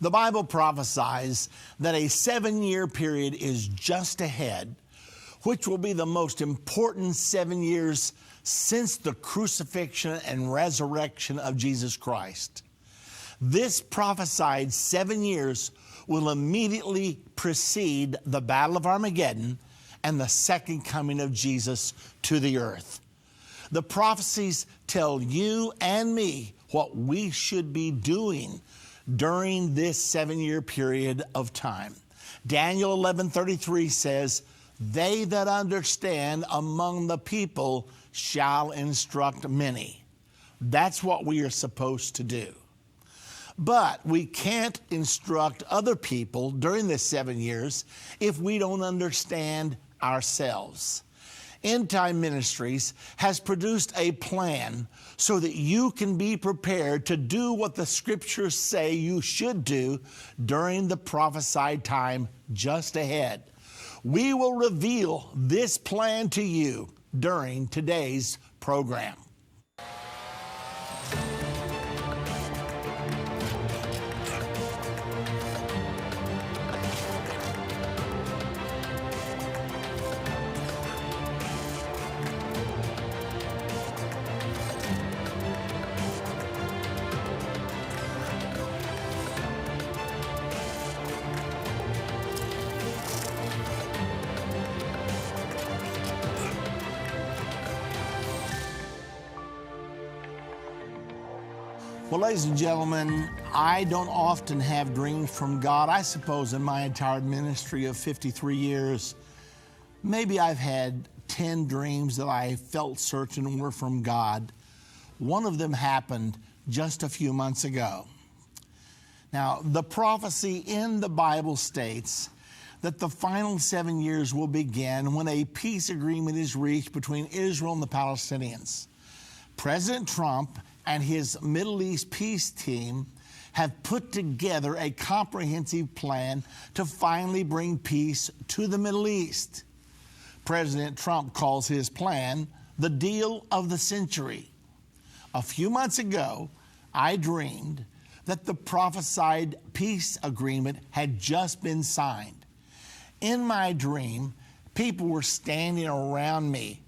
The Bible prophesies that a 7-year period is just ahead, which will be the most important 7 years since the crucifixion and resurrection of Jesus Christ. This prophesied 7 years will immediately precede the Battle of Armageddon and the second coming of Jesus to the earth. The prophecies tell you and me what we should be doing during this 7-year period of time. Daniel 11:33 says, "They that understand among the people shall instruct many." That's what we are supposed to do. But we can't instruct other people during this 7 years if we don't understand ourselves. End Time Ministries has produced a plan so that you can be prepared to do what the scriptures say you should do during the prophesied time just ahead. We will reveal this plan to you during today's program. Well, ladies and gentlemen, I don't often have dreams from God. I suppose in my entire ministry of 53 years, maybe I've had 10 dreams that I felt certain were from God. One of them happened just a few months ago. Now, the prophecy in the Bible states that the final 7 years will begin when a peace agreement is reached between Israel and the Palestinians. President Trump and his Middle East peace team have put together a comprehensive plan to finally bring peace to the Middle East. President Trump calls his plan the deal of the century. A few months ago, I dreamed that the prophesied peace agreement had just been signed. In my dream, people were standing around me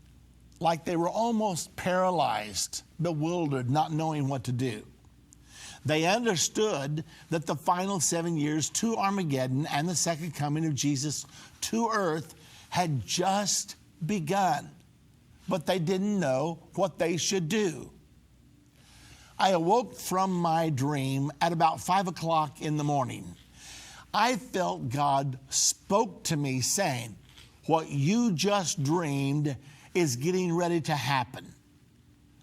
like they were almost paralyzed, bewildered, not knowing what to do. They understood that the final 7 years to Armageddon and the second coming of Jesus to earth had just begun, but they didn't know what they should do. I awoke from my dream at about 5 o'clock in the morning. I felt God spoke to me saying, "What you just dreamed is getting ready to happen.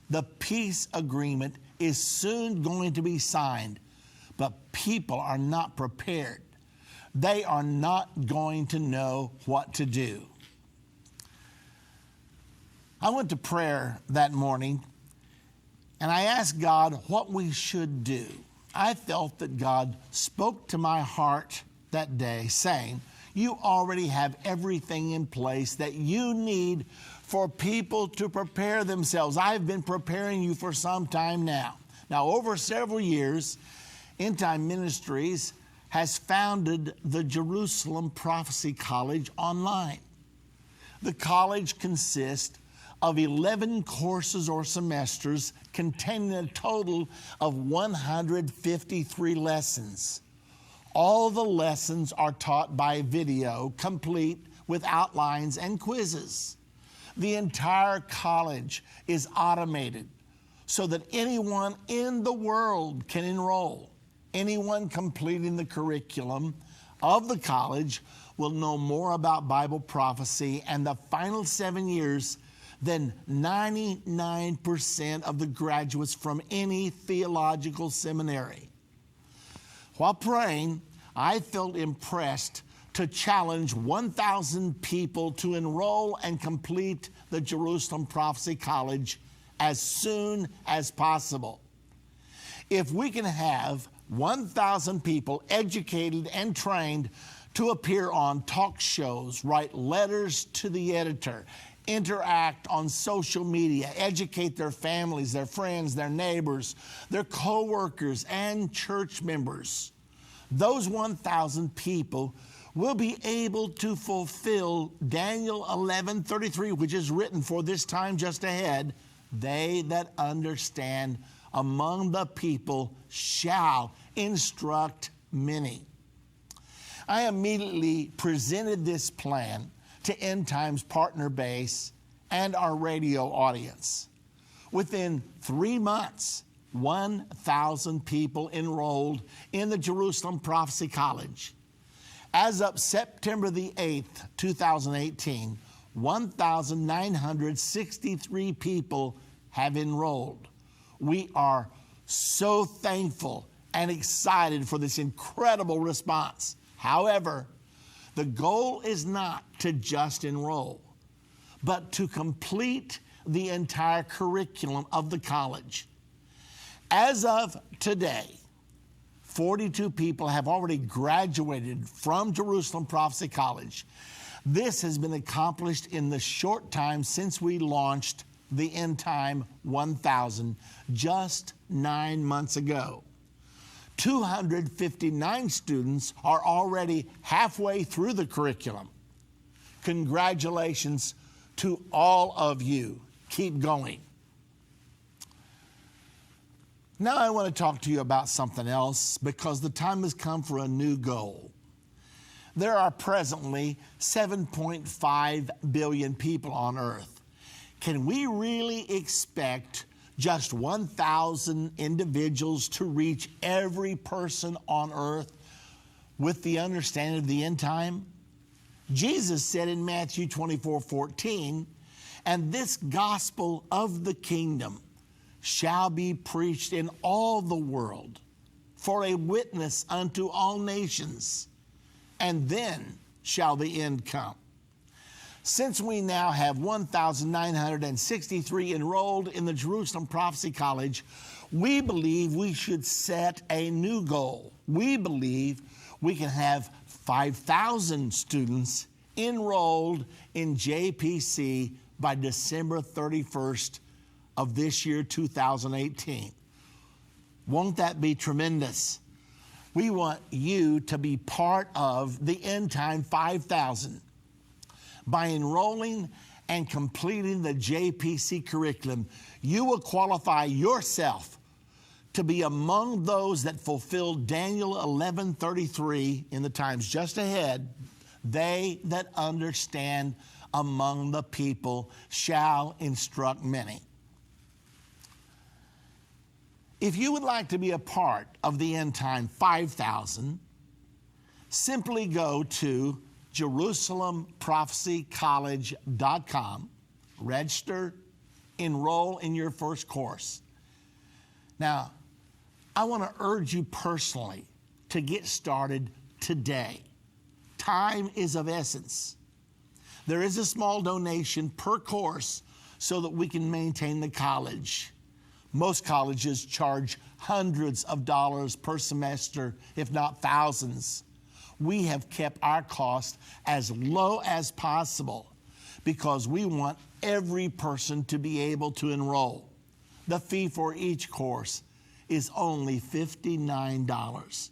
The peace agreement is soon going to be signed, but people are not prepared. They are not going to know what to do." I went to prayer that morning and I asked God what we should do. I felt that God spoke to my heart that day saying, "You already have everything in place that you need for people to prepare themselves. I've been preparing you for some time now." Now, over several years, End Time Ministries has founded the Jerusalem Prophecy College online. The college consists of 11 courses or semesters containing a total of 153 lessons. All the lessons are taught by video, complete with outlines and quizzes. The entire college is automated so that anyone in the world can enroll. Anyone completing the curriculum of the college will know more about Bible prophecy and the final 7 years than 99% of the graduates from any theological seminary. While praying, I felt impressed to challenge 1,000 people to enroll and complete the Jerusalem Prophecy College as soon as possible. If we can have 1,000 people educated and trained to appear on talk shows, write letters to the editor, interact on social media, educate their families, their friends, their neighbors, their co-workers, and church members, those 1,000 people will be able to fulfill Daniel 11:33, which is written for this time just ahead. They that understand among the people shall instruct many. I immediately presented this plan to End Times Partner Base and our radio audience. Within 3 months, 1,000 people enrolled in the Jerusalem Prophecy College. As of September the 8th, 2018, 1,963 people have enrolled. We are so thankful and excited for this incredible response. However, the goal is not to just enroll, but to complete the entire curriculum of the college. As of today, 42 people have already graduated from Jerusalem Prophecy College. This has been accomplished in the short time since we launched the End Time 1000 just 9 months ago. 259 students are already halfway through the curriculum. Congratulations to all of you. Keep going. Now I want to talk to you about something else, because the time has come for a new goal. There are presently 7.5 billion people on earth. Can we really expect just 1,000 individuals to reach every person on earth with the understanding of the end time? Jesus said in Matthew 24:14, "And this gospel of the kingdom shall be preached in all the world for a witness unto all nations, and then shall the end come." Since we now have 1,963 enrolled in the Jerusalem Prophecy College, we believe we should set a new goal. We believe we can have 5,000 students enrolled in JPC by December 31st of this year, 2018. Won't that be tremendous? We want you to be part of the End Time 5,000. By enrolling and completing the JPC curriculum, you will qualify yourself to be among those that fulfill Daniel 11:33 in the times just ahead. They that understand among the people shall instruct many. If you would like to be a part of the End Time 5,000, simply go to JerusalemProphecyCollege.com, register, enroll in your first course. Now, I want to urge you personally to get started today. Time is of essence. There is a small donation per course so that we can maintain the college. Most colleges charge hundreds of dollars per semester, if not thousands. We have kept our cost as low as possible because we want every person to be able to enroll. The fee for each course is only $59.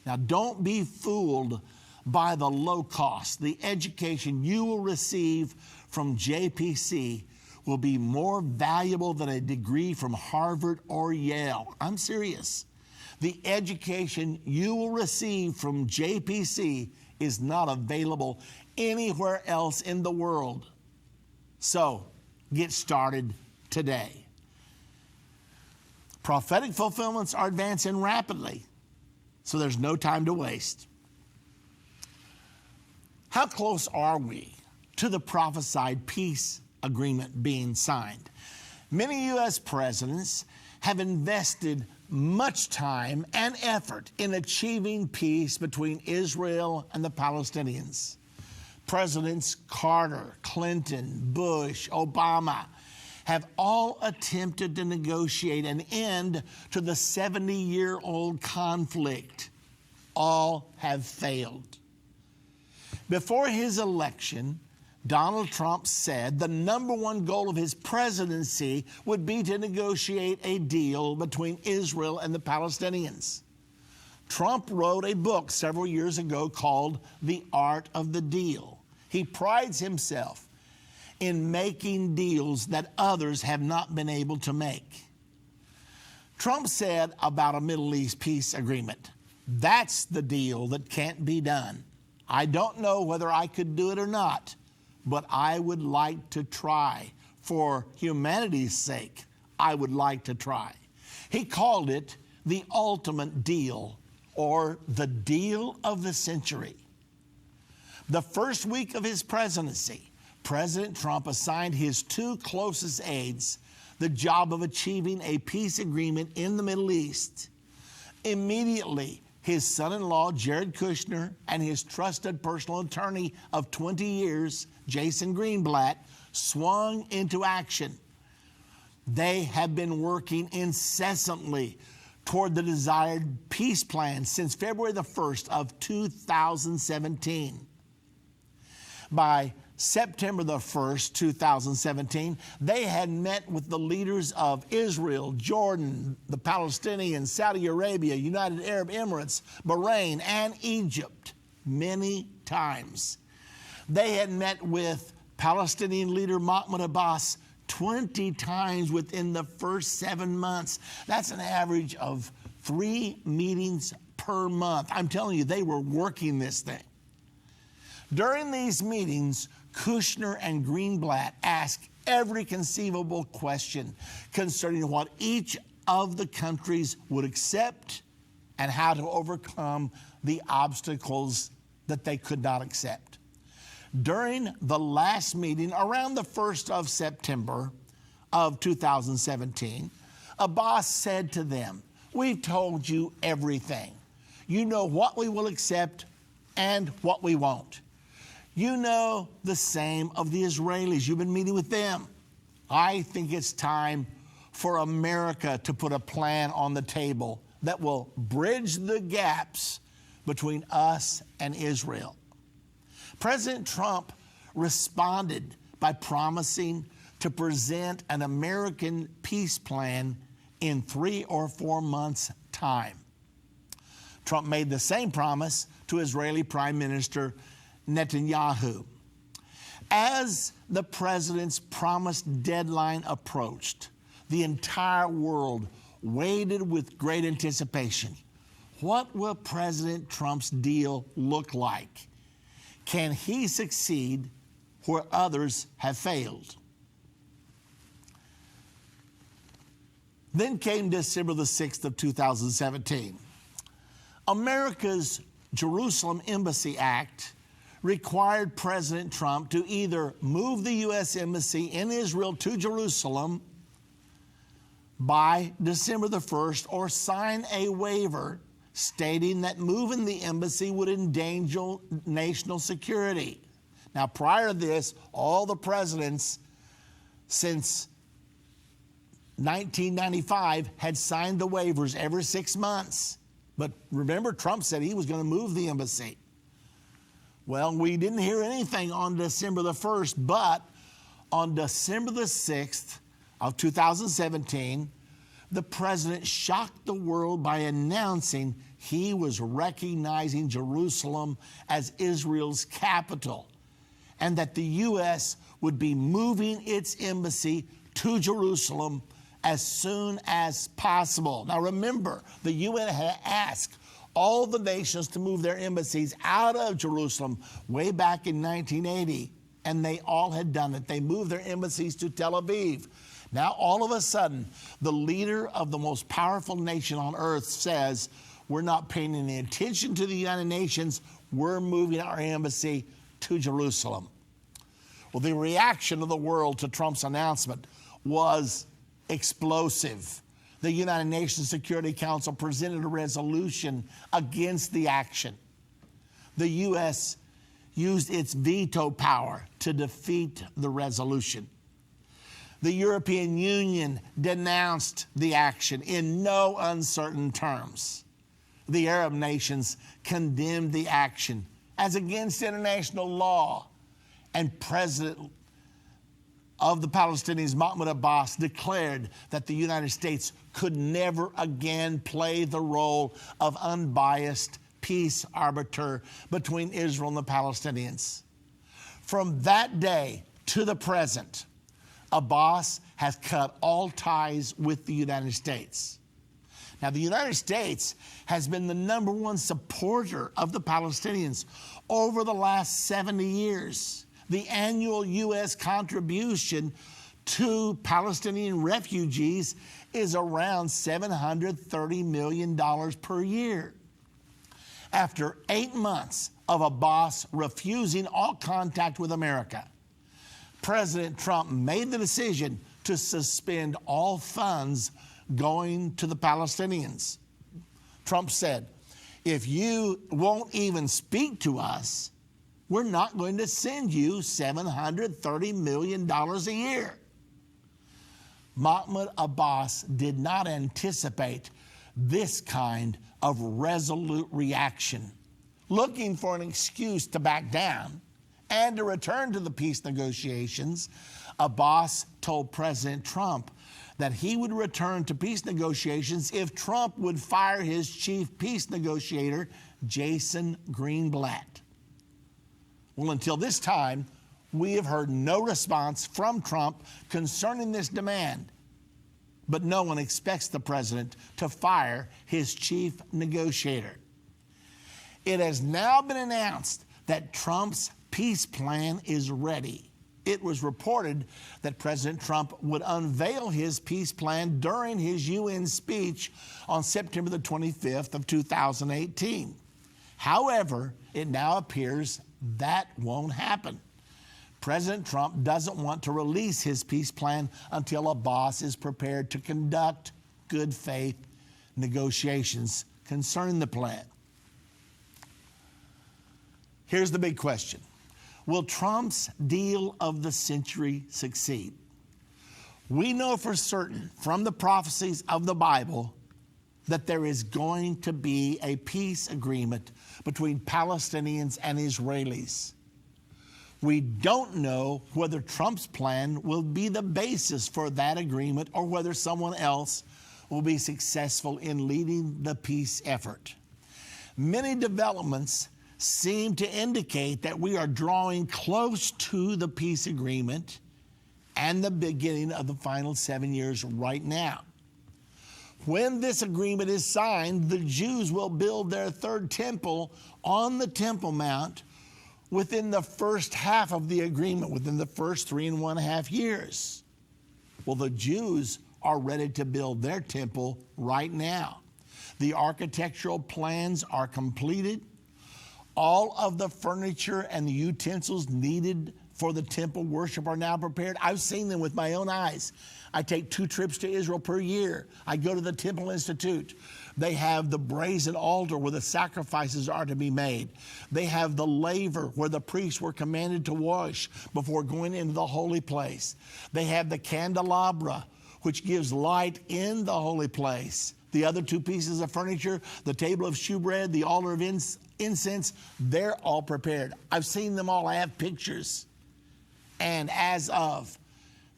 Now, don't be fooled by the low cost. The education you will receive from JPC will be more valuable than a degree from Harvard or Yale. I'm serious. The education you will receive from JPC is not available anywhere else in the world. So, get started today. Prophetic fulfillments are advancing rapidly, so there's no time to waste. How close are we to the prophesied peace agreement being signed? Many U.S. presidents have invested much time and effort in achieving peace between Israel and the Palestinians. Presidents Carter, Clinton, Bush, Obama have all attempted to negotiate an end to the 70-year-old conflict. All have failed. Before his election, Donald Trump said the number one goal of his presidency would be to negotiate a deal between Israel and the Palestinians. Trump wrote a book several years ago called The Art of the Deal. He prides himself in making deals that others have not been able to make. Trump said about a Middle East peace agreement, "That's the deal that can't be done. I don't know whether I could do it or not, but I would like to try. For humanity's sake, I would like to try." He called it the ultimate deal, or the deal of the century. The first week of his presidency, President Trump assigned his two closest aides the job of achieving a peace agreement in the Middle East. Immediately, his son-in-law, Jared Kushner, and his trusted personal attorney of 20 years, Jason Greenblatt, swung into action. They have been working incessantly toward the desired peace plan since February the 1st of 2017. By September the 1st, 2017, they had met with the leaders of Israel, Jordan, the Palestinians, Saudi Arabia, United Arab Emirates, Bahrain, and Egypt many times. They had met with Palestinian leader Mahmoud Abbas 20 times within the first 7 months. That's an average of 3 meetings per month. I'm telling you, they were working this thing. During these meetings, Kushner and Greenblatt asked every conceivable question concerning what each of the countries would accept and how to overcome the obstacles that they could not accept. During the last meeting, around the 1st of September of 2017, Abbas said to them, "We've told you everything. You know what we will accept and what we won't. You know the same of the Israelis. You've been meeting with them. I think it's time for America to put a plan on the table that will bridge the gaps between us and Israel." President Trump responded by promising to present an American peace plan in 3 or 4 months' time. Trump made the same promise to Israeli Prime Minister Netanyahu. As the president's promised deadline approached, the entire world waited with great anticipation. What will President Trump's deal look like? Can he succeed where others have failed? Then came December the 6th of 2017. America's Jerusalem Embassy Act required President Trump to either move the U.S. Embassy in Israel to Jerusalem by December the 1st or sign a waiver stating that moving the embassy would endanger national security. Now, prior to this, all the presidents since 1995 had signed the waivers every 6 months. But remember, Trump said he was going to move the embassy. Well, we didn't hear anything on December the 1st, but on December the 6th of 2017, the president shocked the world by announcing he was recognizing Jerusalem as Israel's capital and that the U.S. would be moving its embassy to Jerusalem as soon as possible. Now remember, the UN had asked all the nations to move their embassies out of Jerusalem way back in 1980, and they all had done it. They moved their embassies to Tel Aviv. Now, all of a sudden, the leader of the most powerful nation on earth says, we're not paying any attention to the United Nations, we're moving our embassy to Jerusalem. Well, the reaction of the world to Trump's announcement was explosive. The United Nations Security Council presented a resolution against the action. The U.S. used its veto power to defeat the resolution. The European Union denounced the action in no uncertain terms. The Arab nations condemned the action as against international law, and President of the Palestinians, Mahmoud Abbas, declared that the United States could never again play the role of unbiased peace arbiter between Israel and the Palestinians. From that day to the present, Abbas has cut all ties with the United States. Now, the United States has been the number one supporter of the Palestinians over the last 70 years. The annual U.S. contribution to Palestinian refugees is around $730 million per year. After 8 months of Abbas refusing all contact with America, President Trump made the decision to suspend all funds going to the Palestinians. Trump said, if you won't even speak to us, we're not going to send you $730 million a year. Mahmoud Abbas did not anticipate this kind of resolute reaction. Looking for an excuse to back down and to return to the peace negotiations, Abbas told President Trump that he would return to peace negotiations if Trump would fire his chief peace negotiator, Jason Greenblatt. Well, until this time, we have heard no response from Trump concerning this demand. But no one expects the president to fire his chief negotiator. It has now been announced that Trump's peace plan is ready. It was reported that President Trump would unveil his peace plan during his UN speech on September the 25th of 2018. However, it now appears that won't happen. President Trump doesn't want to release his peace plan until Abbas is prepared to conduct good faith negotiations concerning the plan. Here's the big question. Will Trump's deal of the century succeed? We know for certain from the prophecies of the Bible that there is going to be a peace agreement between Palestinians and Israelis. We don't know whether Trump's plan will be the basis for that agreement or whether someone else will be successful in leading the peace effort. Many developments seem to indicate that we are drawing close to the peace agreement and the beginning of the final 7 years right now. When this agreement is signed, the Jews will build their third temple on the Temple Mount within the first half of the agreement, within the first 3.5 years. Well, the Jews are ready to build their temple right now. The architectural plans are completed. All of the furniture and the utensils needed for the temple worship are now prepared. I've seen them with my own eyes. I take 2 trips to Israel per year. I go to the Temple Institute. They have the brazen altar where the sacrifices are to be made. They have the laver where the priests were commanded to wash before going into the holy place. They have the candelabra, which gives light in the holy place. The other 2 pieces of furniture, the table of shewbread, the altar of incense, they're all prepared. I've seen them all. I have pictures. And as of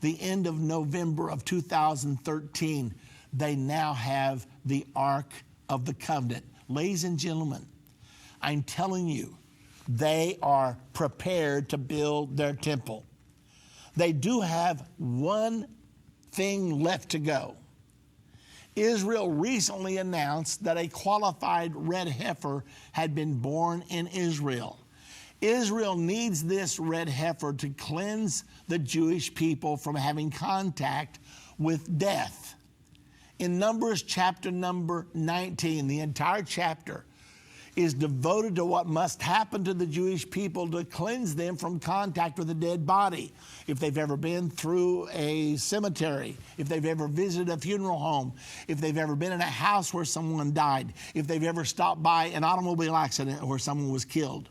the end of November of 2013, they now have the Ark of the Covenant. Ladies and gentlemen, I'm telling you, they are prepared to build their temple. They do have one thing left to go. Israel recently announced that a qualified red heifer had been born in Israel. Israel needs this red heifer to cleanse the Jewish people from having contact with death. In Numbers chapter number 19, the entire chapter is devoted to what must happen to the Jewish people to cleanse them from contact with a dead body. If they've ever been through a cemetery, if they've ever visited a funeral home, if they've ever been in a house where someone died, if they've ever stopped by an automobile accident where someone was killed,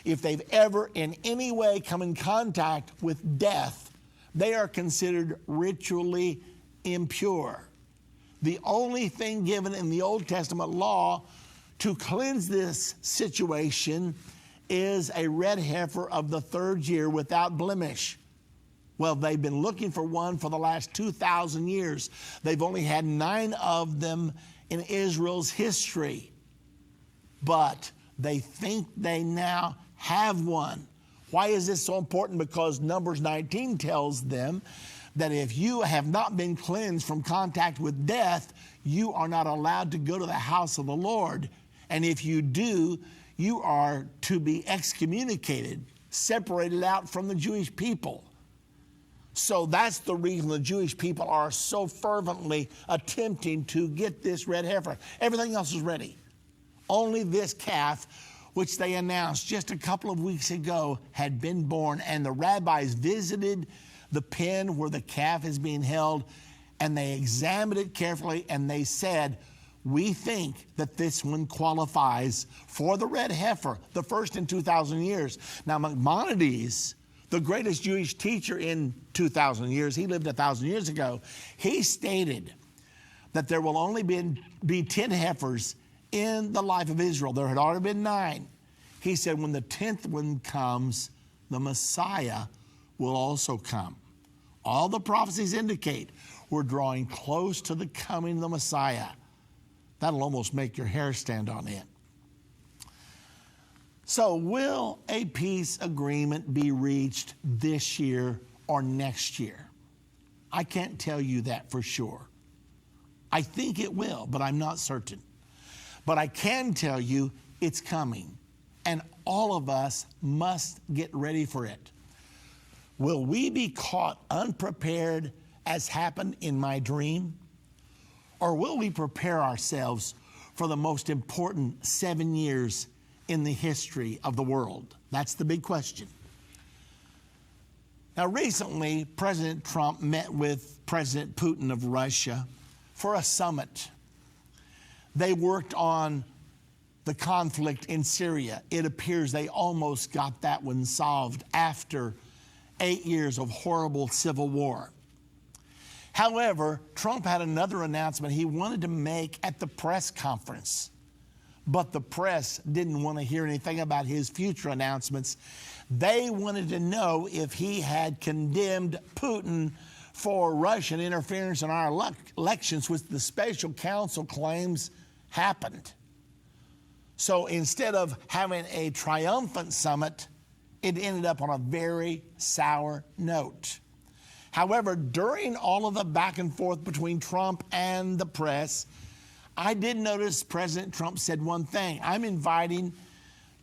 if they've ever in any way come in contact with death, they are considered ritually impure. The only thing given in the Old Testament law to cleanse this situation is a red heifer of the 3rd year without blemish. Well, they've been looking for one for the last 2,000 years. They've only had 9 of them in Israel's history. But they think they now have one. Why is this so important? Because Numbers 19 tells them that if you have not been cleansed from contact with death, you are not allowed to go to the house of the Lord. And if you do, you are to be excommunicated, separated out from the Jewish people. So that's the reason the Jewish people are so fervently attempting to get this red heifer. Everything else is ready. Only this calf, which they announced just a couple of weeks ago, had been born. And the rabbis visited the pen where the calf is being held, and they examined it carefully, and they said, we think that this one qualifies for the red heifer, the first in 2,000 years. Now, Maimonides, the greatest Jewish teacher in 2,000 years, he lived 1,000 years ago, he stated that there will only be 10 heifers in the life of Israel. There had already been 9. He said when the 10th one comes, the Messiah will also come. All the prophecies indicate we're drawing close to the coming of the Messiah. That'll almost make your hair stand on end. So will a peace agreement be reached this year or next year? I can't tell you that for sure. I think it will, but I'm not certain. But I can tell you it's coming, and all of us must get ready for it. Will we be caught unprepared as happened in my dream? Or will we prepare ourselves for the most important 7 years in the history of the world? That's the big question. Now, recently, President Trump met with President Putin of Russia for a summit. They worked on the conflict in Syria. It appears they almost got that one solved after 8 years of horrible civil war. However, Trump had another announcement he wanted to make at the press conference, but the press didn't want to hear anything about his future announcements. They wanted to know if he had condemned Putin for Russian interference in our elections, which the special counsel claims happened. So instead of having a triumphant summit, it ended up on a very sour note. However, during all of the back and forth between Trump and the press, I did notice President Trump said one thing: I'm inviting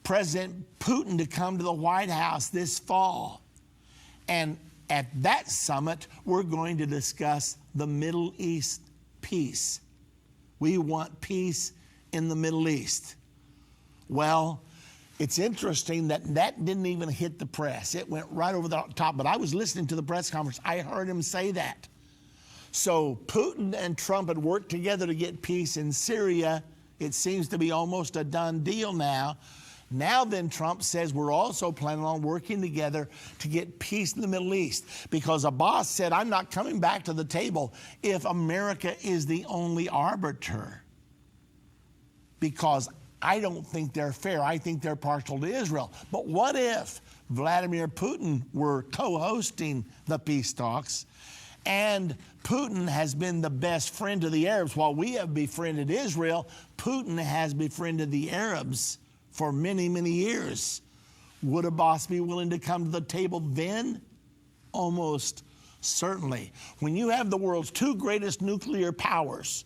President Putin to come to the White House this fall. And at that summit, we're going to discuss the Middle East peace. We want peace in the Middle East. Well, it's interesting that that didn't even hit the press. It went right over the top. But I was listening to the press conference. I heard him say that. So Putin and Trump had worked together to get peace in Syria. It seems to be almost a done deal now. Now then, Trump says we're also planning on working together to get peace in the Middle East, because Abbas said, I'm not coming back to the table if America is the only arbiter, because I don't think they're fair. I think they're partial to Israel. But what if Vladimir Putin were co-hosting the peace talks, and Putin has been the best friend to the Arabs? While we have befriended Israel, Putin has befriended the Arabs for many, many years. Would Abbas be willing to come to the table then? Almost certainly. When you have the world's 2 greatest nuclear powers,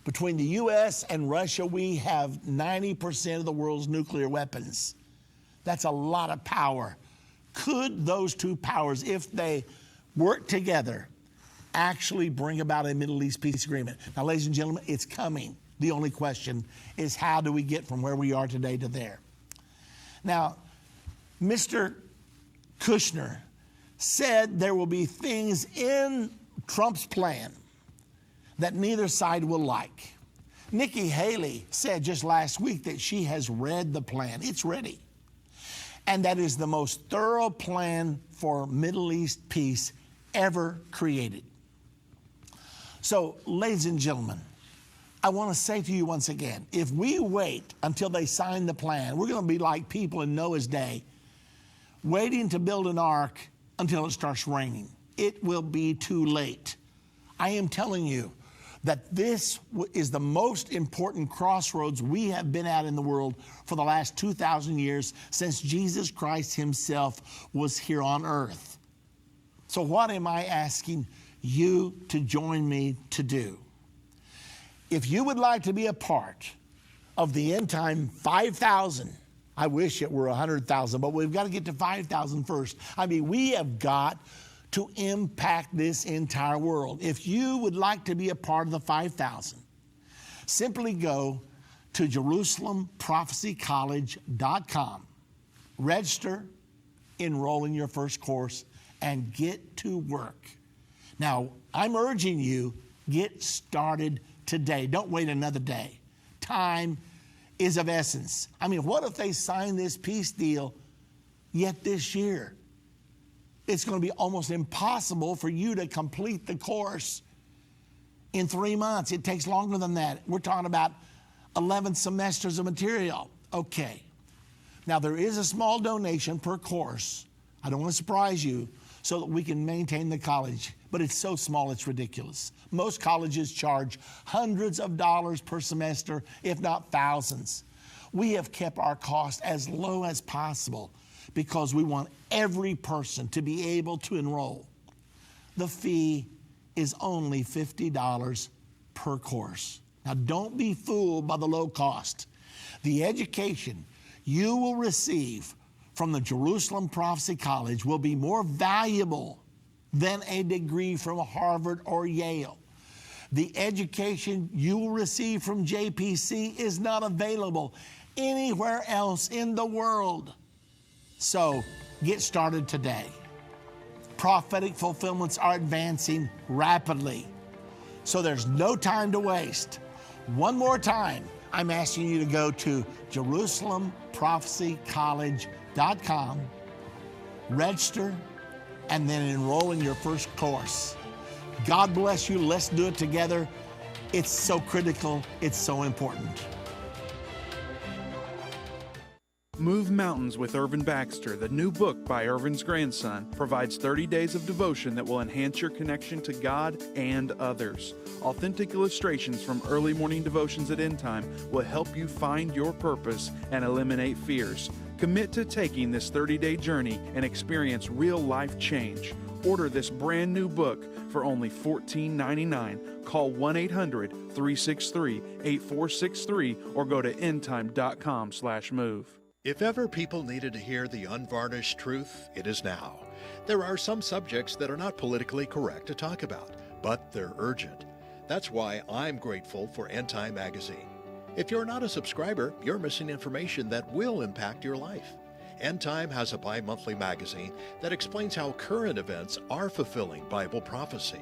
between the U.S. and Russia, we have 90% of the world's nuclear weapons. That's a lot of power. Could those 2 powers, if they work together, actually bring about a Middle East peace agreement? Now, ladies and gentlemen, it's coming. The only question is, how do we get from where we are today to there? Now, Mr. Kushner said there will be things in Trump's plan that neither side will like. Nikki Haley said just last week that she has read the plan. It's ready. And that is the most thorough plan for Middle East peace ever created. So, ladies and gentlemen, I want to say to you once again, if we wait until they sign the plan, we're going to be like people in Noah's day, waiting to build an ark until it starts raining. it will be too late. I am telling you that this is the most important crossroads we have been at in the world for the last 2,000 years since Jesus Christ himself was here on earth. So what am I asking you to join me to do? If you would like to be a part of the end time 5,000, I wish it were 100,000, but we've got to get to 5,000 first. I mean, we have got to impact this entire world. If you would like to be a part of the 5,000, simply go to JerusalemProphecyCollege.com, register, enroll in your first course, and get to work. Now, I'm urging you, get started today. Don't wait another day. Time is of essence. I mean, what if they sign this peace deal yet this year? It's going to be almost impossible for you to complete the course in 3 months. It takes longer than that. We're talking about 11 semesters of material. Okay. Now, there is a small donation per course. I don't want to surprise you, so that we can maintain the college. But it's so small, it's ridiculous. Most colleges charge hundreds of dollars per semester, if not thousands. We have kept our cost as low as possible because we want every person to be able to enroll. The fee is only $50 per course. Now, don't be fooled by the low cost. The education you will receive from the Jerusalem Prophecy College will be more valuable than a degree from Harvard or Yale. The education you will receive from JPC is not available anywhere else in the world. So get started today. Prophetic fulfillments are advancing rapidly, so there's no time to waste. One more time, I'm asking you to go to JerusalemProphecyCollege.com, register, and then enroll in your first course. God bless you. Let's do it together. It's so critical. It's so important. Move Mountains with Irvin Baxter, the new book by Irvin's grandson, provides 30 days of devotion that will enhance your connection to God and others. Authentic illustrations from early morning devotions at End Time will help you find your purpose and eliminate fears. Commit to taking this 30-day journey and experience real life change. Order this brand new book for only $14.99. Call 1-800-363-8463 or go to endtime.com/move. If ever people needed to hear the unvarnished truth, it is now. There are some subjects that are not politically correct to talk about, but they're urgent. That's why I'm grateful for End Time Magazine. If you're not a subscriber, you're missing information that will impact your life. End Time has a bi-monthly magazine that explains how current events are fulfilling Bible prophecy.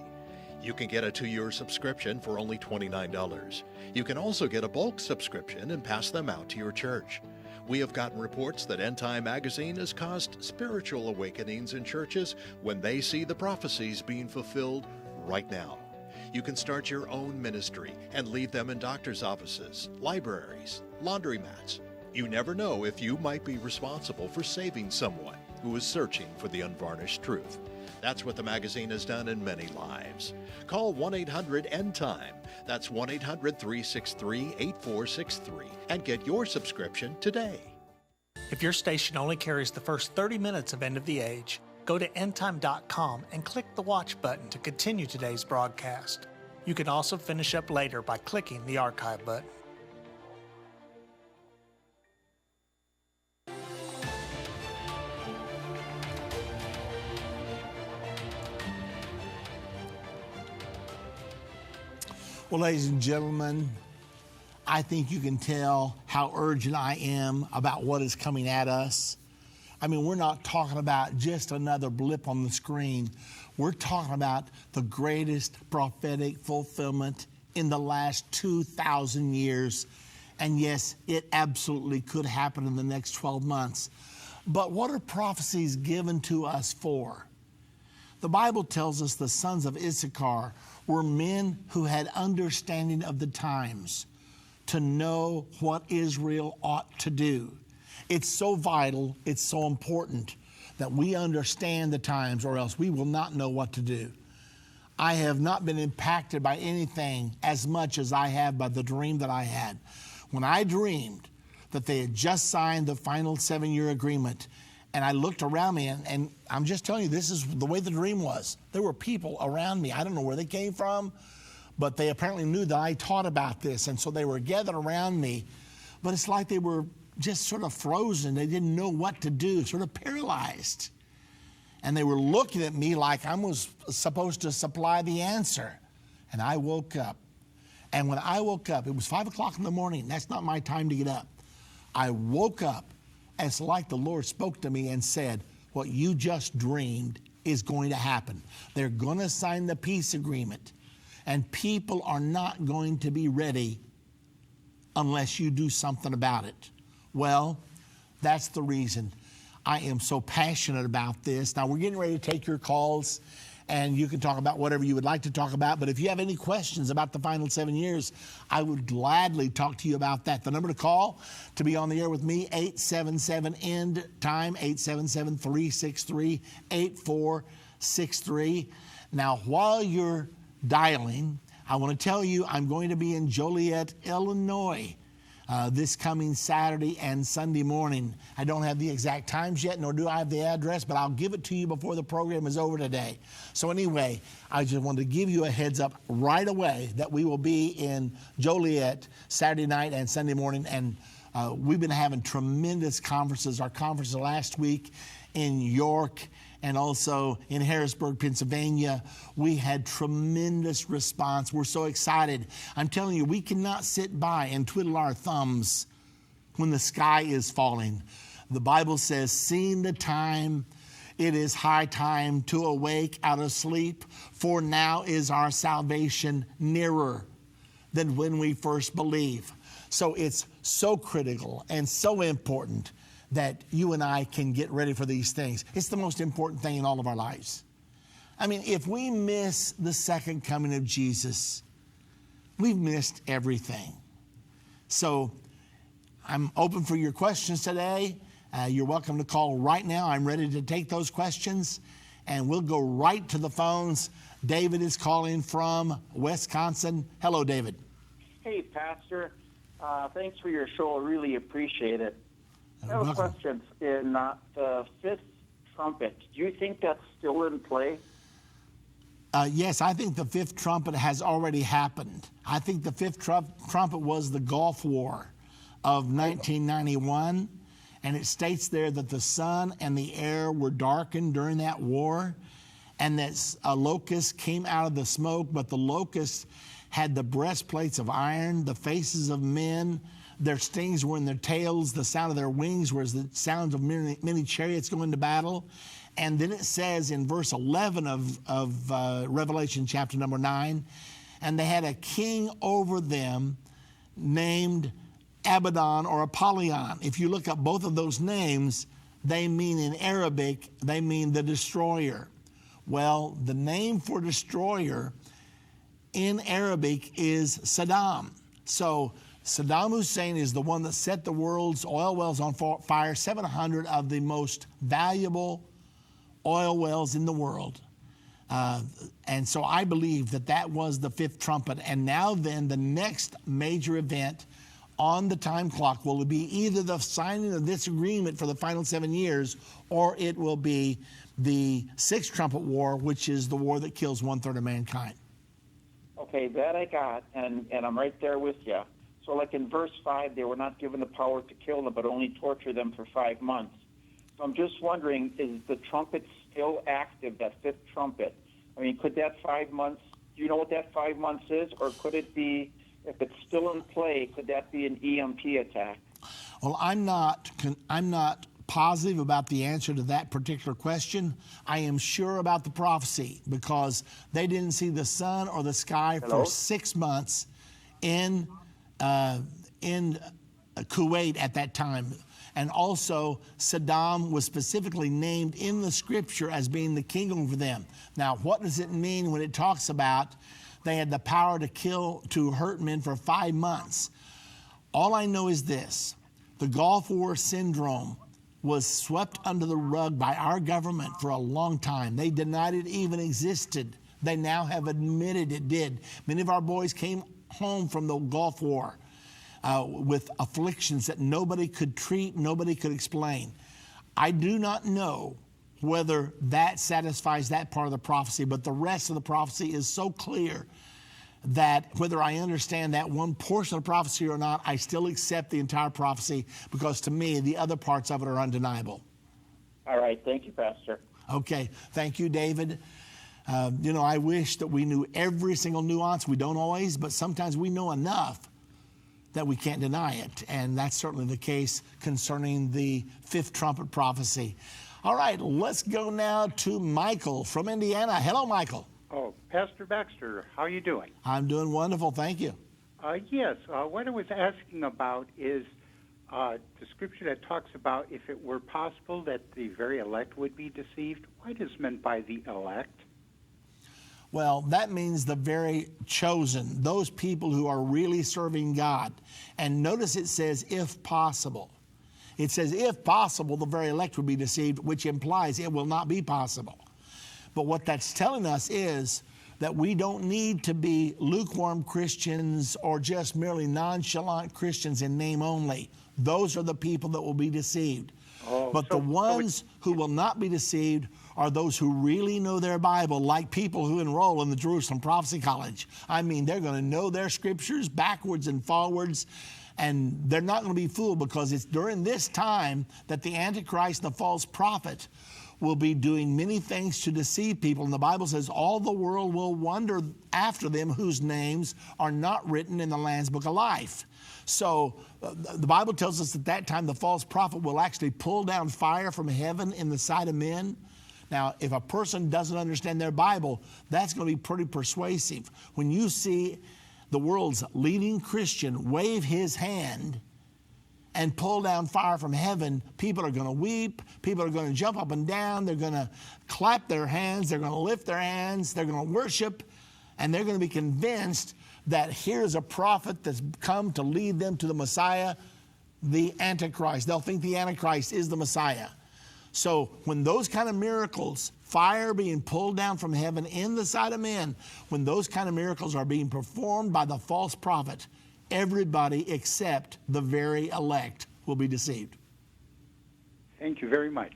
You can get a 2-year subscription for only $29. You can also get a bulk subscription and pass them out to your church. We have gotten reports that End Time Magazine has caused spiritual awakenings in churches when they see the prophecies being fulfilled right now. You can start your own ministry and leave them in doctor's offices, libraries, laundromats. You never know if you might be responsible for saving someone who is searching for the unvarnished truth. That's what the magazine has done in many lives. Call 1-800-END-TIME. That's 1-800-363-8463 and get your subscription today. If your station only carries the first 30 minutes of End of the Age, go to endtime.com and click the watch button to continue today's broadcast. You can also finish up later by clicking the archive button. Well, ladies and gentlemen, I think you can tell how urgent I am about what is coming at us. I mean, we're not talking about just another blip on the screen. We're talking about the greatest prophetic fulfillment in the last 2,000 years. And yes, it absolutely could happen in the next 12 months. But what are prophecies given to us for? The Bible tells us the sons of Issachar were men who had understanding of the times to know what Israel ought to do. It's so vital, it's so important that we understand the times, or else we will not know what to do. I have not been impacted by anything as much as I have by the dream that I had. When I dreamed that they had just signed the final 7-year agreement, and I looked around me, and I'm just telling you, this is the way the dream was. There were people around me. I don't know where they came from, but they apparently knew that I taught about this, and so they were gathered around me. But it's like they were just sort of frozen. They didn't know what to do, sort of paralyzed. And they were looking at me like I was supposed to supply the answer. And I woke up. And when I woke up, it was 5 o'clock in the morning. That's not my time to get up. I woke up, and it's like the Lord spoke to me and said, what you just dreamed is going to happen. They're going to sign the peace agreement. And people are not going to be ready unless you do something about it. Well, that's the reason I am so passionate about this. Now, we're getting ready to take your calls, and you can talk about whatever you would like to talk about. But if you have any questions about the final 7 years, I would gladly talk to you about that. The number to call to be on the air with me, 877-END-TIME, 877-363-8463. Now, while you're dialing, I want to tell you I'm going to be in Joliet, Illinois, this coming Saturday and Sunday morning. I don't have the exact times yet, nor do I have the address, but I'll give it to you before the program is over today. So anyway, I just wanted to give you a heads up right away that we will be in Joliet Saturday night and Sunday morning, and we've been having tremendous conferences. Our conference last week in York and also in Harrisburg, Pennsylvania, we had tremendous response. We're so excited. I'm telling you, we cannot sit by and twiddle our thumbs when the sky is falling. The Bible says, seeing the time, it is high time to awake out of sleep, for now is our salvation nearer than when we first believe. So it's so critical and so important that you and I can get ready for these things. It's the most important thing in all of our lives. I mean, if we miss the second coming of Jesus, we've missed everything. So I'm open for your questions today. You're welcome to call right now. I'm ready to take those questions, and we'll go right to the phones. David is calling from Wisconsin. Hello, David. Hey, Pastor. Thanks for your show. I really appreciate it. I have a question. In the fifth trumpet, do you think that's still in play? Yes, I think the fifth trumpet has already happened. I think the fifth trumpet was the Gulf War of 1991, and it states there that the sun and the air were darkened during that war, and that a locust came out of the smoke, but the locust had the breastplates of iron, the faces of men. Their stings were in their tails. The sound of their wings was the sounds of many chariots going to battle. And then it says in verse 11 of Revelation chapter number 9, and they had a king over them named Abaddon or Apollyon. If you look up both of those names, they mean in Arabic, they mean the destroyer. Well, the name for destroyer in Arabic is Saddam. So Saddam Hussein is the one that set the world's oil wells on fire, 700 of the most valuable oil wells in the world. And so I believe that that was the fifth trumpet. And now then, the next major event on the time clock will be either the signing of this agreement for the final 7 years, or it will be the sixth trumpet war, which is the war that kills 1/3 of mankind. Okay, that I got, and I'm right there with you. So like in verse 5, they were not given the power to kill them, but only torture them for 5 months. So I'm just wondering, is the trumpet still active, that fifth trumpet? I mean, could that 5 months, do you know what that 5 months is? Or could it be, if it's still in play, could that be an EMP attack? Well, I'm not positive about the answer to that particular question. I am sure about the prophecy because they didn't see the sun or the sky for 6 months in Kuwait at that time. And also, Saddam was specifically named in the scripture as being the king over them. Now, what does it mean when it talks about they had the power to hurt men for 5 months? All I know is this: the Gulf War syndrome was swept under the rug by our government for a long time. They denied it even existed. They now have admitted it did. Many of our boys came home from the Gulf War with afflictions that nobody could treat, nobody could explain. I do not know whether that satisfies that part of the prophecy, but the rest of the prophecy is so clear that whether I understand that one portion of the prophecy or not, I still accept the entire prophecy, because to me, the other parts of it are undeniable. All right. Thank you, Pastor. Okay. Thank you, David. I wish that we knew every single nuance. We don't always, but sometimes we know enough that we can't deny it. And that's certainly the case concerning the fifth trumpet prophecy. All right, let's go now to Michael from Indiana. Hello, Michael. Oh, Pastor Baxter, how are you doing? I'm doing wonderful, thank you. Yes, what I was asking about is the scripture that talks about if it were possible that the very elect would be deceived. What is meant by the elect? Well, that means the very chosen, those people who are really serving God. And notice it says, if possible. It says, if possible, the very elect would be deceived, which implies it will not be possible. But what that's telling us is that we don't need to be lukewarm Christians or just merely nonchalant Christians in name only. Those are the people that will be deceived. But the ones who will not be deceived are those who really know their Bible, like people who enroll in the Jerusalem Prophecy College. I mean, they're going to know their scriptures backwards and forwards, and they're not going to be fooled, because it's during this time that the Antichrist, the false prophet, will be doing many things to deceive people. And the Bible says all the world will wonder after them whose names are not written in the Lamb's Book of Life. So the Bible tells us at that time the false prophet will actually pull down fire from heaven in the sight of men. Now, if a person doesn't understand their Bible, that's going to be pretty persuasive. When you see the world's leading Christian wave his hand and pull down fire from heaven, people are going to weep, people are going to jump up and down, they're going to clap their hands, they're going to lift their hands, they're going to worship, and they're going to be convinced that here's a prophet that's come to lead them to the Messiah, the Antichrist. They'll think the Antichrist is the Messiah. So when those kind of miracles, fire being pulled down from heaven in the sight of men, when those kind of miracles are being performed by the false prophet, everybody except the very elect will be deceived. Thank you very much.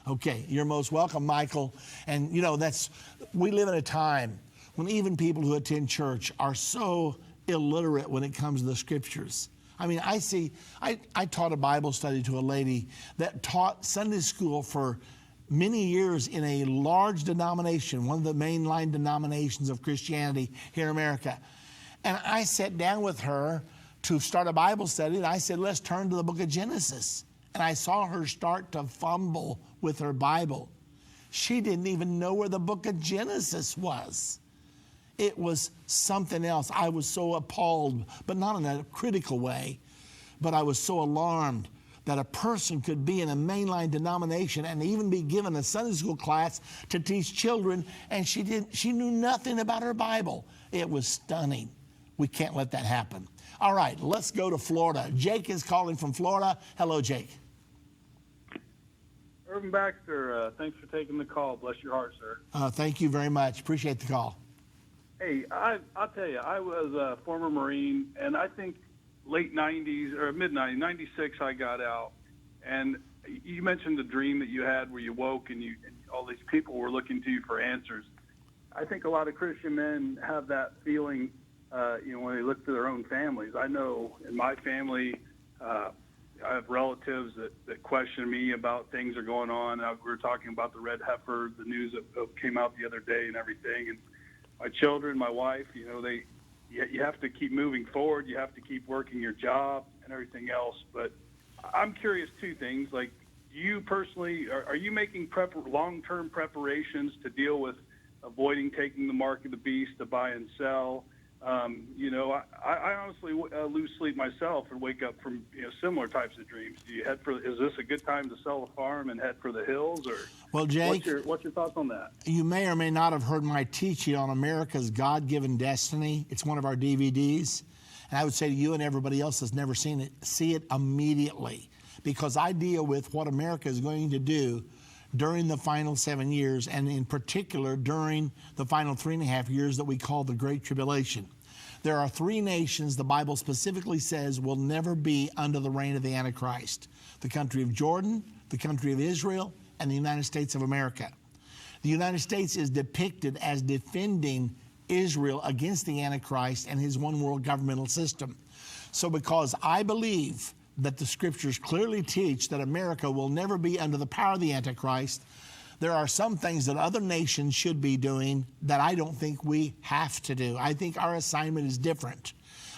Okay, you're most welcome, Michael. And we live in a time when even people who attend church are so illiterate when it comes to the scriptures. I mean, I taught a Bible study to a lady that taught Sunday school for many years in a large denomination, one of the mainline denominations of Christianity here in America. And I sat down with her to start a Bible study, and I said, let's turn to the book of Genesis. And I saw her start to fumble with her Bible. She didn't even know where the book of Genesis was. It was something else. I was so appalled, but not in a critical way, but I was so alarmed that a person could be in a mainline denomination and even be given a Sunday school class to teach children, and she knew nothing about her Bible. It was stunning. We can't let that happen. All right, let's go to Florida. Jake is calling from Florida. Hello, Jake. Irvin Baxter, thanks for taking the call. Bless your heart, sir. Thank you very much. Appreciate the call. Hey, I'll tell you, I was a former Marine, and I think late 90s or mid-90s, 96 I got out. And you mentioned the dream that you had where you woke and all these people were looking to you for answers. I think a lot of Christian men have that feeling, when they look to their own families. I know in my family, I have relatives that question me about things that are going on. We were talking about the red heifer, the news that came out the other day and everything. And my children, my wife, you have to keep moving forward. You have to keep working your job and everything else. But I'm curious, two things. Like, you personally, are you making long-term preparations to deal with avoiding taking the mark of the beast to buy and sell? I honestly lose sleep myself and wake up from similar types of dreams. Do you is this a good time to sell the farm and head for the hills, or well, Jake, what's your thoughts on that? You may or may not have heard my teaching on America's God-given destiny. It's one of our DVDs, and I would say to you and everybody else that's never seen it, see it immediately. because I deal with what America is going to do during the final 7 years, and in particular during the final 3.5 years that we call the Great Tribulation. There are 3 nations the Bible specifically says will never be under the reign of the Antichrist: the country of Jordan, the country of Israel, and the United States of America. The United States is depicted as defending Israel against the Antichrist and his one world governmental system. So because I believe that the scriptures clearly teach that America will never be under the power of the Antichrist, there are some things that other nations should be doing that I don't think we have to do. I think our assignment is different.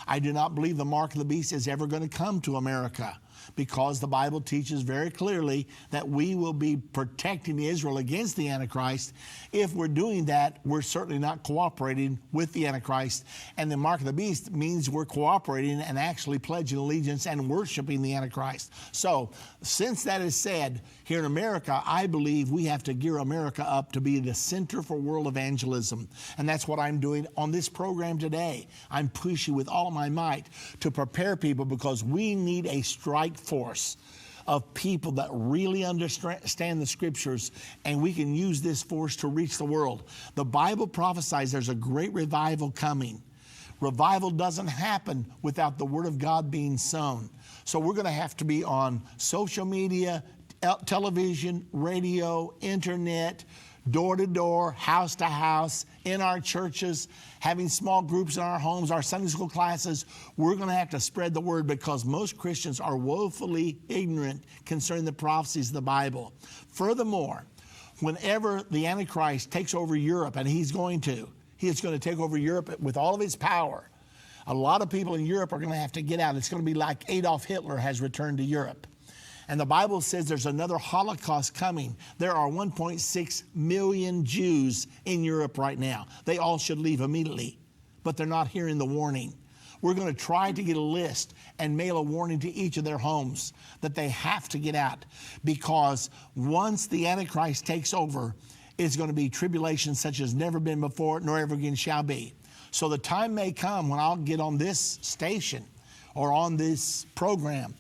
I do not believe the mark of the beast is ever going to come to America, because the Bible teaches very clearly that we will be protecting Israel against the Antichrist. If we're doing that, we're certainly not cooperating with the Antichrist. And the mark of the beast means we're cooperating and actually pledging allegiance and worshiping the Antichrist. So, since that is said, here in America, I believe we have to gear America up to be the center for world evangelism. And that's what I'm doing on this program today. I'm pushing with all of my might to prepare people, because we need a strike force of people that really understand the scriptures, and we can use this force to reach the world. The Bible prophesies there's a great revival coming. Revival doesn't happen without the Word of God being sown. So we're going to have to be on social media, television, radio, internet, door to door, house to house, in our churches, having small groups in our homes, our Sunday school classes. We're going to have to spread the word, because most Christians are woefully ignorant concerning the prophecies of the Bible. Furthermore, whenever the Antichrist takes over Europe, and he is going to take over Europe with all of his power, a lot of people in Europe are going to have to get out. It's going to be like Adolf Hitler has returned to Europe. And the Bible says there's another Holocaust coming. There are 1.6 million Jews in Europe right now. They all should leave immediately, but they're not hearing the warning. We're going to try to get a list and mail a warning to each of their homes that they have to get out, because once the Antichrist takes over, it's going to be tribulation such as never been before, nor ever again shall be. So the time may come when I'll get on this station or on this program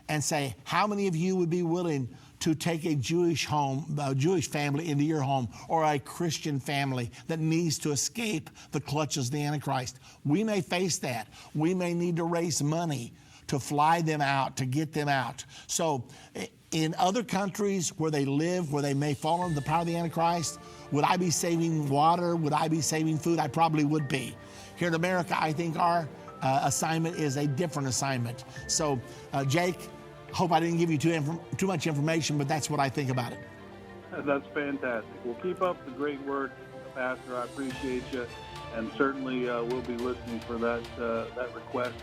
and say, how many of you would be willing to take a Jewish family into your home, or a Christian family that needs to escape the clutches of the Antichrist? We may face that. We may need to raise money to fly them out, to get them out. So in other countries where they live, where they may fall under the power of the Antichrist, would I be saving water? Would I be saving food? I probably would be. Here in America, I think our assignment is a different assignment. So, Jake, hope I didn't give you too much information, but that's what I think about it. That's fantastic. Well, keep up the great work, Pastor. I appreciate you, and certainly we'll be listening for that request.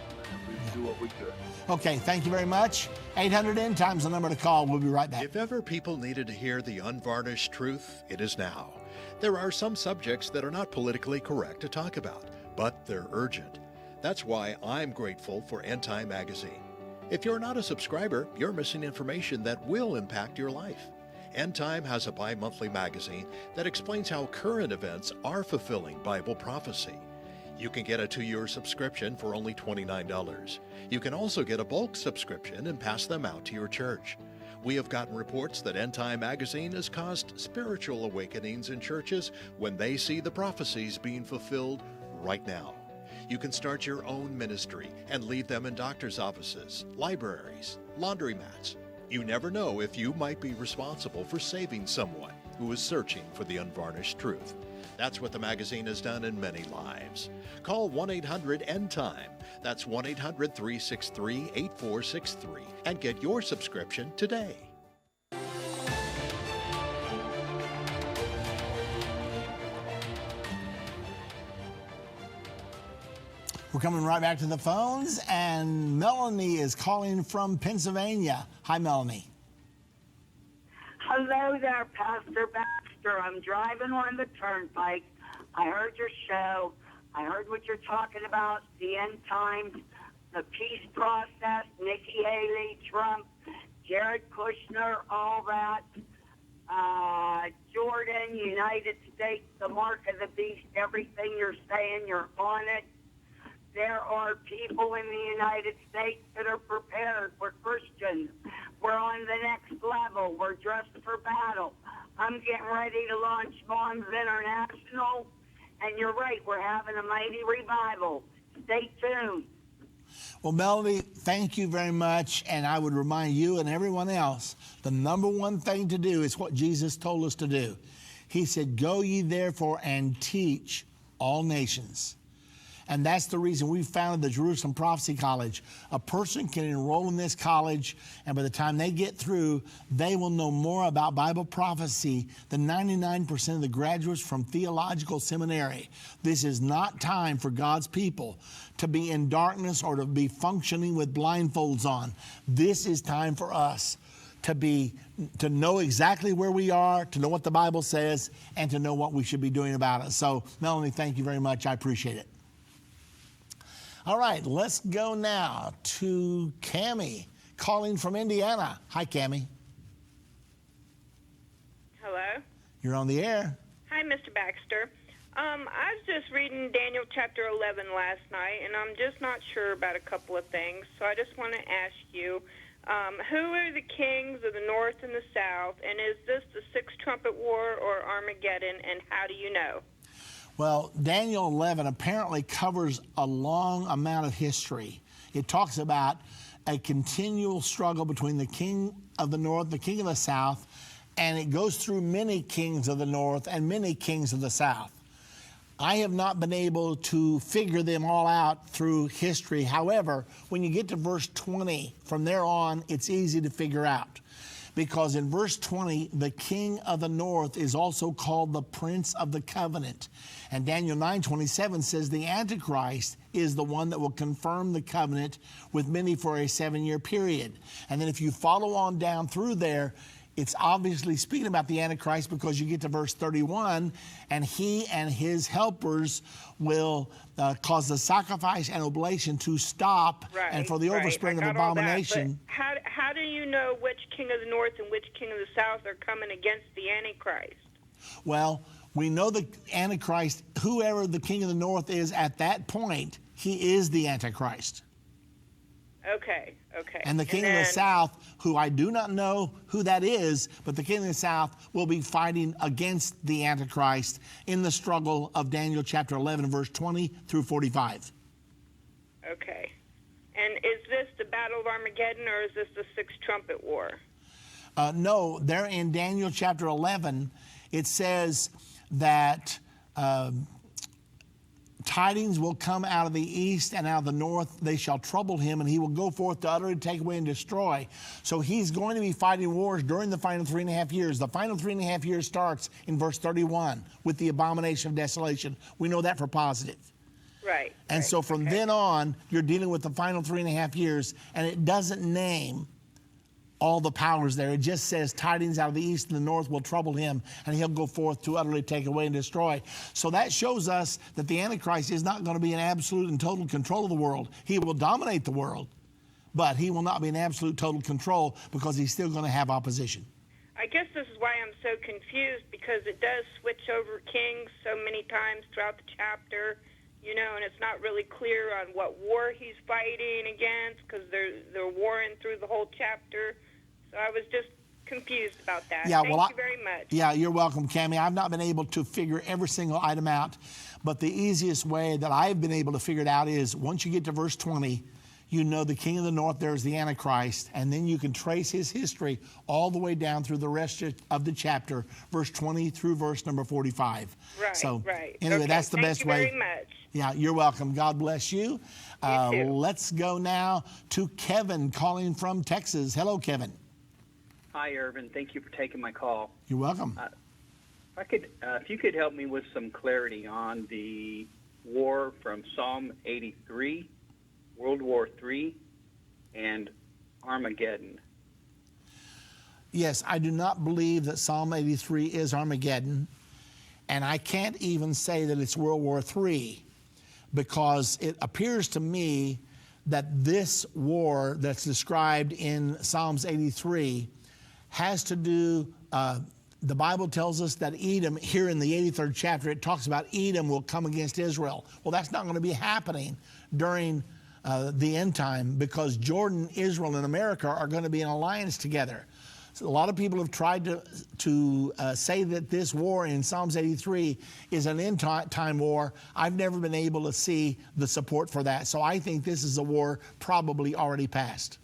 We do what we could. Okay, thank you very much. 800 End Time's the number to call. We'll be right back. If ever people needed to hear the unvarnished truth, it is now. There are some subjects that are not politically correct to talk about, but they're urgent. That's why I'm grateful for End Time Magazine. If you're not a subscriber, you're missing information that will impact your life. End Time has a bi-monthly magazine that explains how current events are fulfilling Bible prophecy. You can get a 2-year subscription for only $29. You can also get a bulk subscription and pass them out to your church. We have gotten reports that End Time Magazine has caused spiritual awakenings in churches when they see the prophecies being fulfilled right now. You can start your own ministry and leave them in doctors' offices, libraries, laundromats. You never know if you might be responsible for saving someone who is searching for the unvarnished truth. That's what the magazine has done in many lives. Call 1-800-END-TIME. That's 1-800-363-8463 and get your subscription today. We're coming right back to the phones, and Melanie is calling from Pennsylvania. Hi, Melanie. Hello there, Pastor Baxter. I'm driving on the turnpike. I heard your show. I heard what you're talking about, the end times, the peace process, Nikki Haley, Trump, Jared Kushner, all that. Jordan, United States, the mark of the beast, everything you're saying, you're on it. There are people in the United States that are prepared. We're Christians. We're on the next level. We're dressed for battle. I'm getting ready to launch Moms International, and you're right, we're having a mighty revival. Stay tuned. Well, Melody, thank you very much. And I would remind you and everyone else, the number one thing to do is what Jesus told us to do. He said, go ye therefore and teach all nations. And that's the reason we founded the Jerusalem Prophecy College. A person can enroll in this college, and by the time they get through, they will know more about Bible prophecy than 99% of the graduates from theological seminary. This is not time for God's people to be in darkness or to be functioning with blindfolds on. This is time for us to know exactly where we are, to know what the Bible says, and to know what we should be doing about it. So, Melanie, thank you very much. I appreciate it. All right, let's go now to Cammie, calling from Indiana. Hi, Cammie. Hello. You're on the air. Hi, Mr. Baxter. I was just reading Daniel chapter 11 last night, and I'm just not sure about a couple of things. So I just want to ask you, who are the kings of the north and the south, and is this the Sixth Trumpet War or Armageddon, and how do you know? Well, Daniel 11 apparently covers a long amount of history. It talks about a continual struggle between the king of the north, the king of the south, and it goes through many kings of the north and many kings of the south. I have not been able to figure them all out through history. However, when you get to verse 20, from there on, it's easy to figure out. Because in verse 20, the king of the north is also called the prince of the covenant. And Daniel 9:27 says the Antichrist is the one that will confirm the covenant with many for a 7-year period. And then if you follow on down through there, it's obviously speaking about the Antichrist, because you get to verse 31, and he and his helpers will cause the sacrifice and oblation to stop, and for the overspreading of abomination. How do you know which king of the north and which king of the south are coming against the Antichrist? Well, we know the Antichrist, whoever the king of the north is at that point, he is the Antichrist. Okay. And the king of the south, who I do not know who that is, but the king of the south will be fighting against the Antichrist in the struggle of Daniel chapter 11, verse 20 through 45. Okay. And is this the Battle of Armageddon, or is this the Sixth Trumpet War? No, there in Daniel chapter 11, it says that tidings will come out of the east and out of the north. They shall trouble him, and he will go forth to utterly take away and destroy. So he's going to be fighting wars during the final 3.5 years. The final 3.5 years starts in verse 31 with the abomination of desolation. We know that for positive. Right. And so from then on, you're dealing with the final 3.5 years, and it doesn't name all the powers there. It just says tidings out of the east and the north will trouble him, and he'll go forth to utterly take away and destroy. So that shows us that the Antichrist is not going to be in absolute and total control of the world. He will dominate the world, but he will not be in absolute total control, because he's still going to have opposition. I guess this is why I'm so confused, because it does switch over kings so many times throughout the chapter, you know, and it's not really clear on what war he's fighting against, because they're warring through the whole chapter. So I was just confused about that. Yeah, Thank you very much. Yeah, you're welcome, Cammie. I've not been able to figure every single item out, but the easiest way that I've been able to figure it out is once you get to verse 20, you know the king of the north there is the Antichrist, and then you can trace his history all the way down through the rest of the chapter, verse 20 through verse number 45. Right, so, right. Anyway, okay, that's the best way. Thank you very much. Yeah, you're welcome. God bless you. You too. Let's go now to Kevin calling from Texas. Hello, Kevin. Hi, Irvin. Thank you for taking my call. You're welcome. If you could help me with some clarity on the war from Psalm 83, World War III, and Armageddon. Yes, I do not believe that Psalm 83 is Armageddon, and I can't even say that it's World War III, because it appears to me that this war that's described in Psalms 83 has to do, the Bible tells us that Edom, here in the 83rd chapter, it talks about Edom will come against Israel. Well, that's not going to be happening during the end time, because Jordan, Israel, and America are going to be in alliance together. So a lot of people have tried to say that this war in Psalms 83 is an end time war. I've never been able to see the support for that. So I think this is a war probably already past.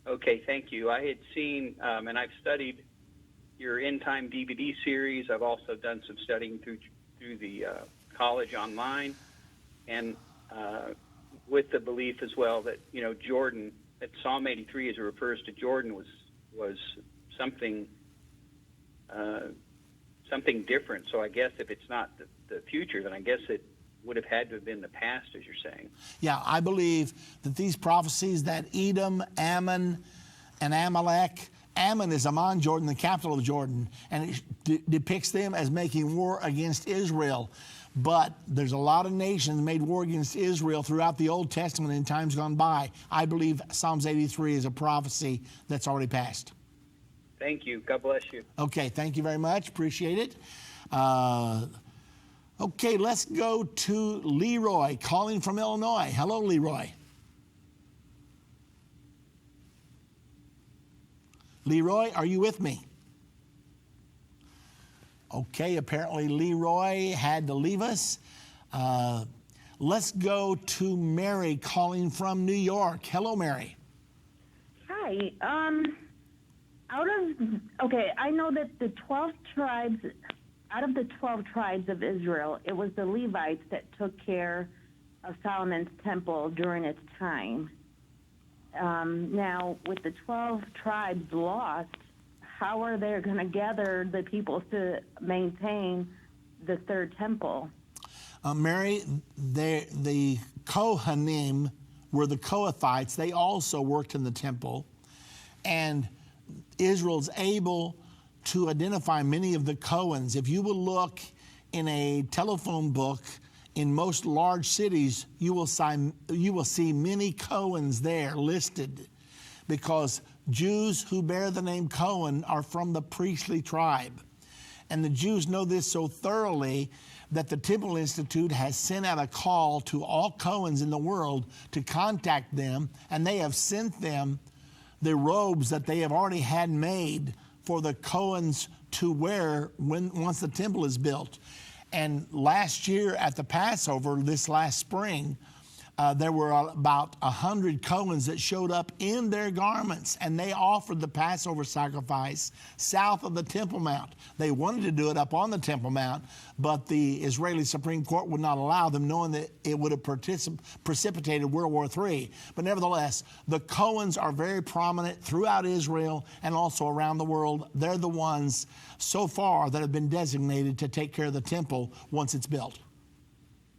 Okay, thank you. I had seen, and I've studied your End Time DVD series. I've also done some studying through the college online, and with the belief as well that, Jordan, that Psalm 83, as it refers to Jordan, was something different. So I guess if it's not the future, then I guess it would have had to have been the past, as you're saying. Yeah, I believe that these prophecies that Edom, Ammon, and Amalek, Ammon is Amman, Jordan, the capital of Jordan, and it depicts them as making war against Israel. But there's a lot of nations made war against Israel throughout the Old Testament in times gone by. I believe Psalms 83 is a prophecy that's already passed. Thank you. God bless you. Okay, thank you very much. Appreciate it. Okay, let's go to Leroy calling from Illinois. Hello, Leroy. Leroy, are you with me? Okay, apparently Leroy had to leave us. Let's go to Mary calling from New York. Hello, Mary. Hi. I know that the 12 tribes, out of the 12 tribes of Israel, it was the Levites that took care of Solomon's temple during its time. Now, with the 12 tribes lost, how are they going to gather the people to maintain the third temple? Mary, the Kohanim were the Kohathites. They also worked in the temple. And Israel's able to identify many of the Cohens. If you will look in a telephone book in most large cities, you will see many Cohens there listed, because Jews who bear the name Cohen are from the priestly tribe. And the Jews know this so thoroughly that the Temple Institute has sent out a call to all Cohens in the world to contact them, and they have sent them the robes that they have already had made for the Cohens to wear once the temple is built. And last year at the Passover, this last spring, there were about 100 Cohens that showed up in their garments, and they offered the Passover sacrifice south of the Temple Mount. They wanted to do it up on the Temple Mount, but the Israeli Supreme Court would not allow them, knowing that it would have precipitated World War III. But nevertheless, the Cohens are very prominent throughout Israel and also around the world. They're the ones so far that have been designated to take care of the temple once it's built.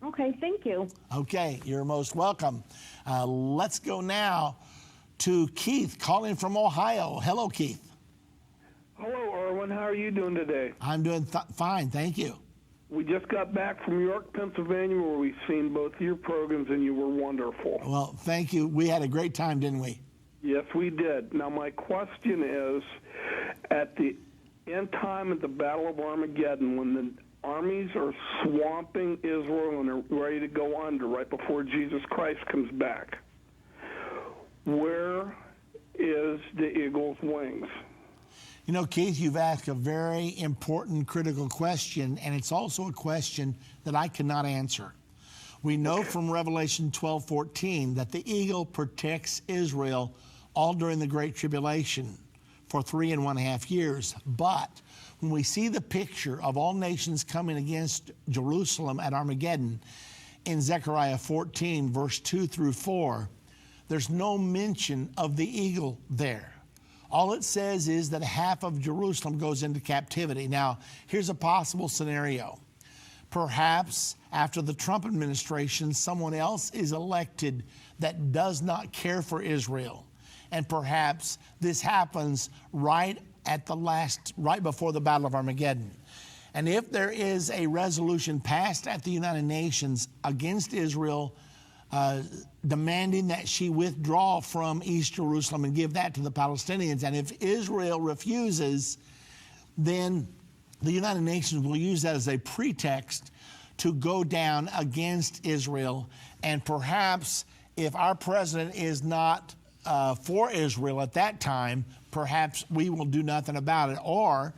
Okay, thank you. Okay, you're most welcome. Let's go now to Keith calling from Ohio. Hello, Keith. Hello, Erwin. How are you doing today? I'm doing fine, thank you. We just got back from York, Pennsylvania, where we've seen both of your programs, and you were wonderful. Well, thank you. We had a great time, didn't we? Yes, we did. Now, my question is, at the end time at the Battle of Armageddon, when the armies are swamping Israel and are ready to go under right before Jesus Christ comes back, where is the eagle's wings? You know, Keith, you've asked a very important, critical question, and it's also a question that I cannot answer. We know from Revelation 12:14 that the eagle protects Israel all during the Great Tribulation for 3.5 years. But when we see the picture of all nations coming against Jerusalem at Armageddon in Zechariah 14, verse 2 through 4, there's no mention of the eagle there. All it says is that half of Jerusalem goes into captivity. Now, here's a possible scenario. Perhaps after the Trump administration, someone else is elected that does not care for Israel. And perhaps this happens right before the Battle of Armageddon. And if there is a resolution passed at the United Nations against Israel, demanding that she withdraw from East Jerusalem and give that to the Palestinians, and if Israel refuses, then the United Nations will use that as a pretext to go down against Israel, and perhaps if our president is not for Israel at that time, perhaps we will do nothing about it. Or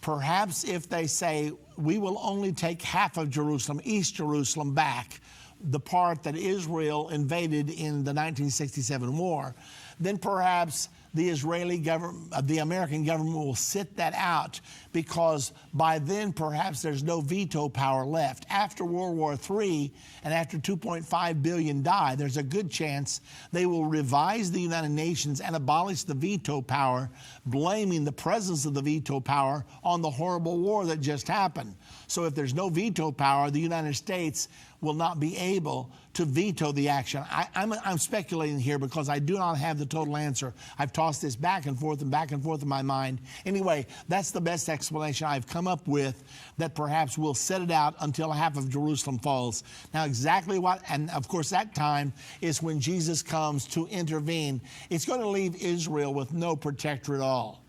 perhaps if they say, we will only take half of Jerusalem, East Jerusalem, back, the part that Israel invaded in the 1967 war, then perhaps the Israeli government, the American government will sit that out, because by then perhaps there's no veto power left. After World War III and after 2.5 billion die, there's a good chance they will revise the United Nations and abolish the veto power, blaming the presence of the veto power on the horrible war that just happened. So if there's no veto power, the United States will not be able to veto the action. I'm speculating here because I do not have the total answer. I've tossed this back and forth in my mind. Anyway, that's the best explanation I've come up with, that perhaps we'll set it out until half of Jerusalem falls. Now, exactly what, and of course that time is when Jesus comes to intervene. It's going to leave Israel with no protector at all.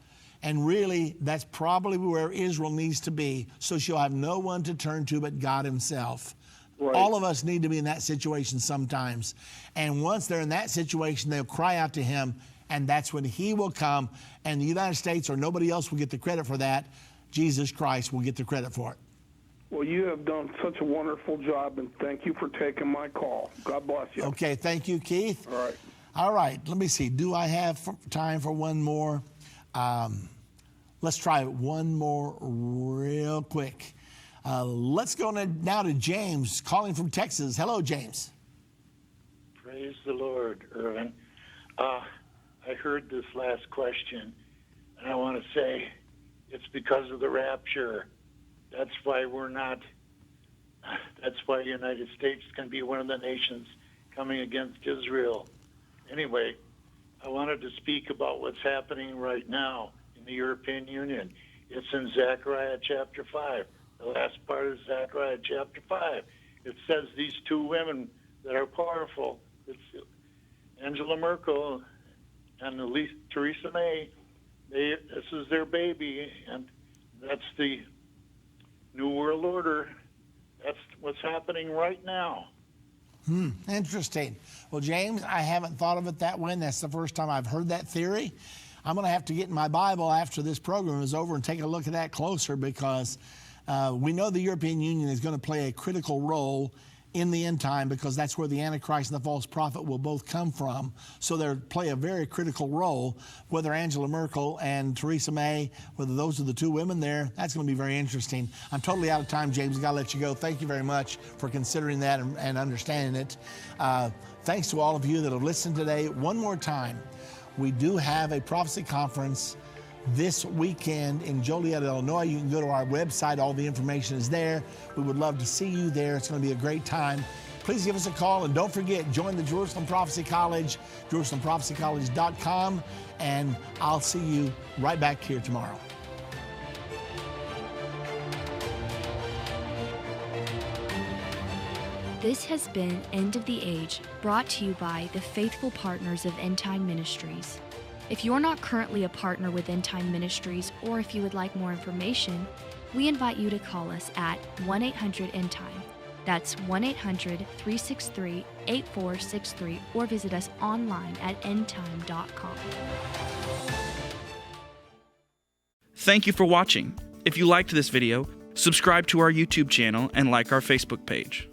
And really, that's probably where Israel needs to be, so she'll have no one to turn to but God himself. Right. All of us need to be in that situation sometimes. And once they're in that situation, they'll cry out to him, and that's when he will come, and the United States or nobody else will get the credit for that. Jesus Christ will get the credit for it. Well, you have done such a wonderful job, and thank you for taking my call. God bless you. Okay, thank you, Keith. All right. All right, let me see. Do I have time for one more? Let's try one more real quick. Let's go now to James, calling from Texas. Hello, James. Praise the Lord, Irvin. I heard this last question, and I want to say it's because of the rapture. That's why that's why the United States can be one of the nations coming against Israel. Anyway, I wanted to speak about what's happening right now in the European Union. It's in Zechariah chapter 5. The last part of Zechariah chapter 5. It says these two women that are powerful, it's Angela Merkel and Theresa May, this is their baby, and that's the New World Order. That's what's happening right now. Interesting. Well, James, I haven't thought of it that way, and that's the first time I've heard that theory. I'm going to have to get in my Bible after this program is over and take a look at that closer, because we know the European Union is going to play a critical role in the end time, because that's where the Antichrist and the false prophet will both come from. So they'll play a very critical role. Whether Angela Merkel and Theresa May, whether those are the two women there, that's going to be very interesting. I'm totally out of time, James. I've got to let you go. Thank you very much for considering that and understanding it. Thanks to all of you that have listened today. One more time, we do have a prophecy conference this weekend in Joliet, Illinois. You can go to our website. All the information is there. We would love to see you there. It's going to be a great time. Please give us a call, and don't forget, join the Jerusalem Prophecy College, JerusalemProphecyCollege.com, and I'll see you right back here tomorrow. This has been End of the Age, brought to you by the faithful partners of End Time Ministries. If you're not currently a partner with End Time Ministries, or if you would like more information, we invite you to call us at 1-800-END-TIME. That's 1-800-363-8463, or visit us online at endtime.com. Thank you for watching. If you liked this video, subscribe to our YouTube channel and like our Facebook page.